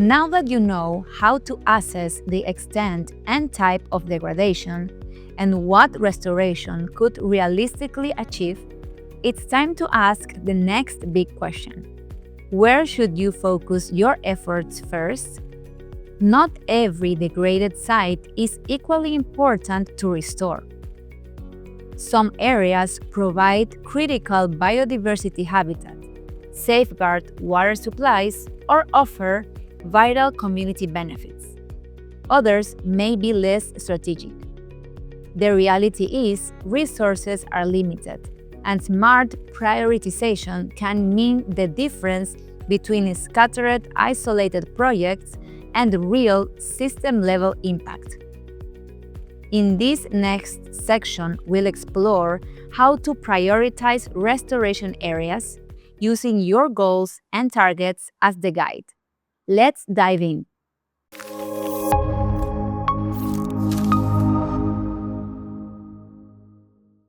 Now that you know how to assess the extent and type of degradation and what restoration could realistically achieve, it's time to ask the next big question. Where should you focus your efforts first? Not every degraded site is equally important to restore. Some areas provide critical biodiversity habitat, safeguard water supplies, or offer vital community benefits. Others may be less strategic. The reality is, resources are limited, and smart prioritization can mean the difference between scattered, isolated projects and real system-level impact. In this next section, we'll explore how to prioritize restoration areas using your goals and targets as the guide. Let's dive in.